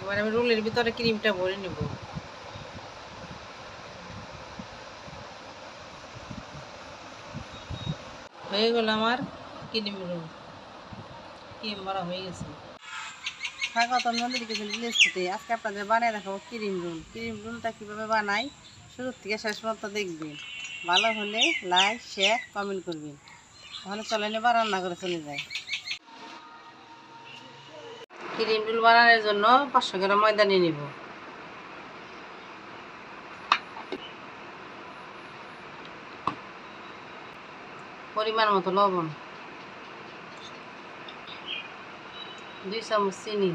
এবার আমি রোলের ভিতরে ক্রিমটা ভরে নেব। হয়ে গেল আমার ক্রিম রোল, ক্রিম ভরা হয়ে গেছে। স্বাগতম নন্দিনী কিচেন ভিলেজতে। আজকে আপনাদের বানিয়ে দেখাবো ক্রিম রোল। ক্রিম রোলটা কীভাবে বানাই শুরু থেকে শেষ পর্যন্ত দেখবেন। ভালো হলে লাইক শেয়ার কমেন্ট করবেন। তাহলে চলেন এবার রান্না করে চলে যায়। ক্রিম রোল বানানোর জন্য 500 গ্রাম ময়দা নিয়ে নেব। পরিমাণ মতো লবণ, 2 চামচ চিনি,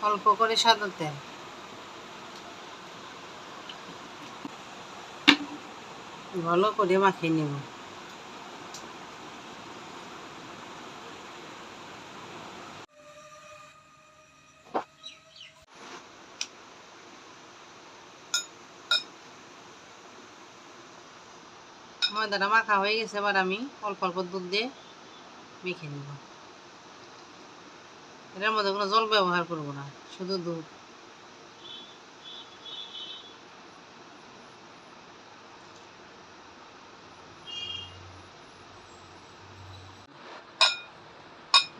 অল্প করে সাদা তেল, ভালো করে মাখিয়ে নেব। ময়দাটা মাখা হয়ে গেছে, এবার আমি অল্প অল্প দুধ দিয়ে মেখে নেব। এটার মধ্যে কোনো জল ব্যবহার করব না, শুধু দুধ।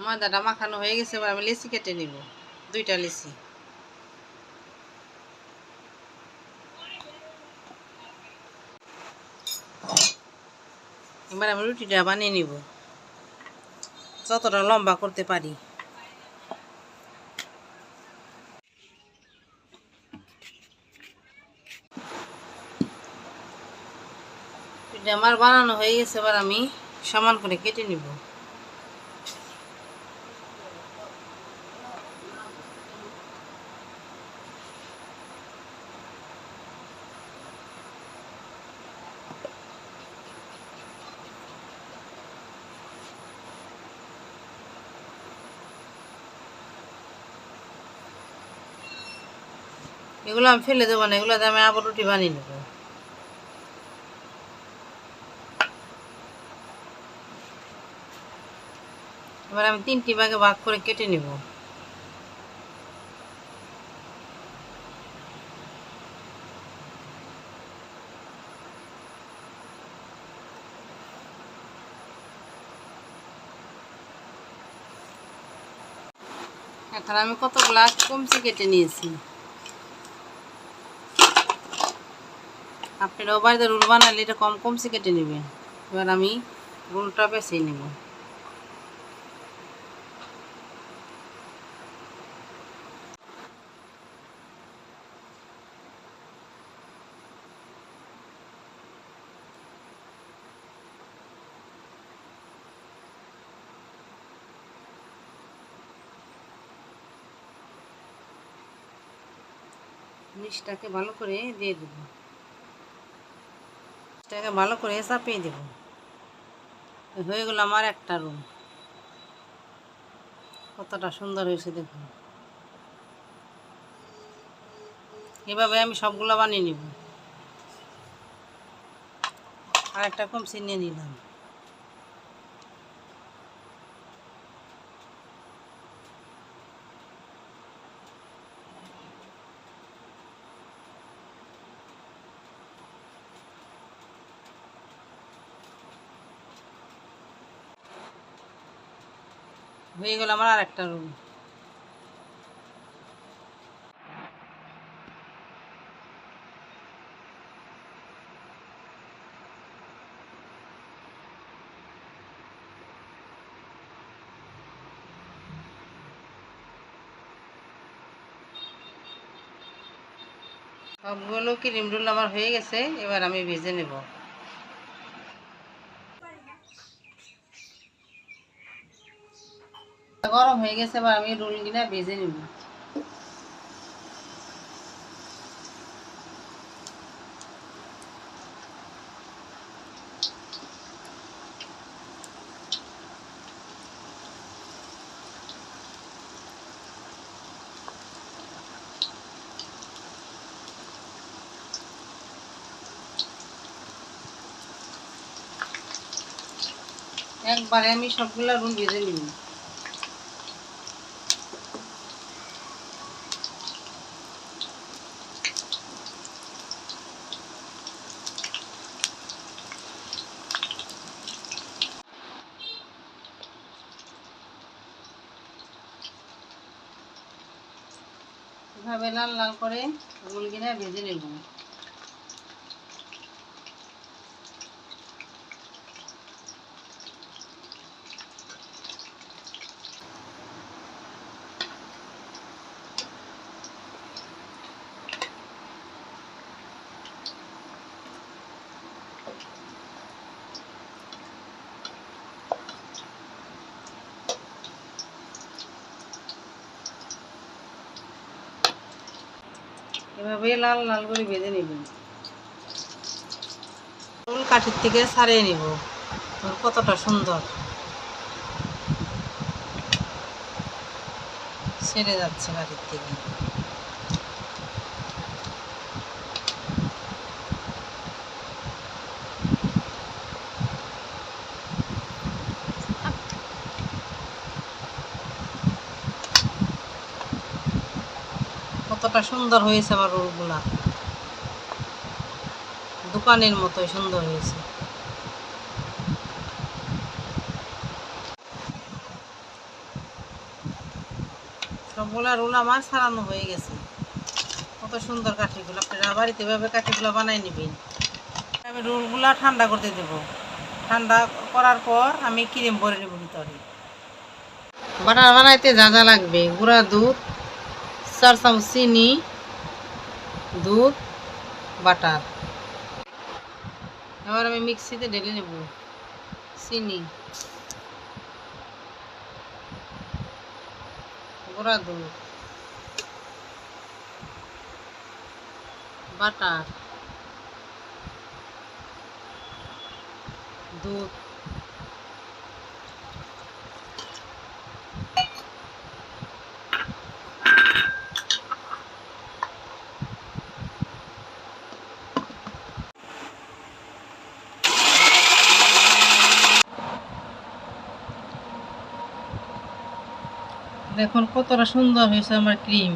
ময়দাটা মাখানো হয়ে গেছে, এবার আমি লিচি কেটে নিব, 2টা লিচি। এবার আমি রুটিটা বানিয়ে নিব, যতটা লম্বা করতে পারি। রুটিটা আমার বানানো হয়ে গেছে, এবার আমি সমান করে কেটে নিব। এগুলো আমি ফেলে দেবো না, এগুলো আমি আবার রুটি বানিয়ে নেব। এবার আমি 3টি ভাগে ভাগ করে কেটে নেব। এখন আমি কতগুলা কমচি কেটে নিয়েছি। আপনারাও বাড়িতে রোল বানালে এটা কম কমচি কেটে নেবেন। এবার আমি রোলটা বেছে নেব। নিচটাকে ভালো করে দিয়ে দেব, নিচটাকে ভালো করে চাপিয়ে দেব। হয়ে গেল আমার একটা রোল। কতটা সুন্দর হয়েছে দেখুন। এভাবে আমি সবগুলো বানিয়ে নিব। আর একটা কমচি নিয়ে নিলাম। হয়ে গেল আমার আর একটা রোল। সবগুলো ক্রিম রোল আমার হয়ে গেছে, এবার আমি ভেজে নেব। গরম হয়ে গেছে, এবার আমি রোলগুলো ভেজে নেব। একবারে আমি সবগুলা রোল ভেজে নিব। এভাবে লাল লাল করে মুরগিটা ভেজে নেব। এভাবে লাল লাল করে ভেজে নেবেন। ফুল কাঠির থেকে ছাড়িয়ে নিব। কতটা সুন্দর ছেড়ে যাচ্ছে কাঠির থেকে। কতটা সুন্দর হয়েছে আমার রোলগুলা, দোকানের মতোই সুন্দর হয়েছে। সবগুলা রোল আমার ছাড়ানো হয়ে গেছে। কত সুন্দর কাঠিগুলো, আপনারা বাড়িতে এভাবে কাঠিগুলো বানাই নেবেন। আমি রোলগুলা ঠান্ডা করতে দেব। ঠান্ডা করার পর আমি ক্রিম ভরে নেব ভিতরে। বাটার বানাইতে যা যা লাগবে: গুঁড়া দুধ, 4 চামচ চিনি, দুধ, বাটার। এবার আমি মিক্সিতে ঢেলে নেব চিনি, গুঁড়া দুধ, বাটার, দুধ, দেখুন কতটা সুন্দর হয়েছে আমার ক্রিম।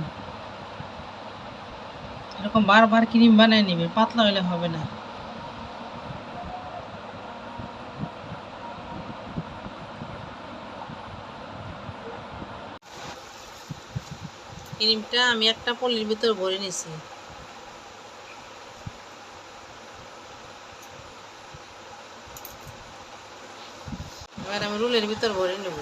এরকম বারবার ক্রিম বানিয়ে নেবে, পাতলা হলে হবে না। ক্রিমটা আমি একটা পলির ভিতর ভরে নিছি। এবার আমি রোলের ভিতর ভরে নেব।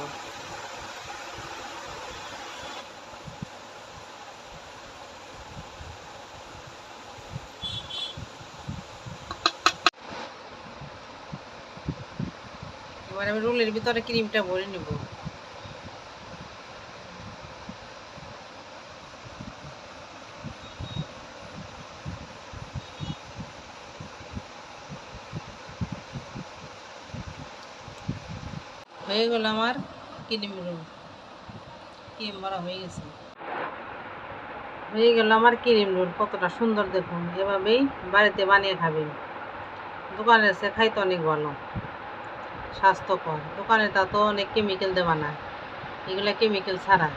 এবার আমি রোলের ভিতরে ক্রিমটা ভরে নেব। হয়ে গেল আমার ক্রিম রোল। ক্রিম ভরা হয়ে গেছে। হয়ে গেল আমার ক্রিম রোল। কতটা সুন্দর দেখুন। এভাবেই বাড়িতে বানিয়ে খাবেন। দোকানের সে খাইতে অনেক ভালো, স্বাস্থ্যকর। দোকানে তা তো অনেক কেমিক্যাল দিয়ে বানায়, এগুলো কেমিক্যাল ছাড়া।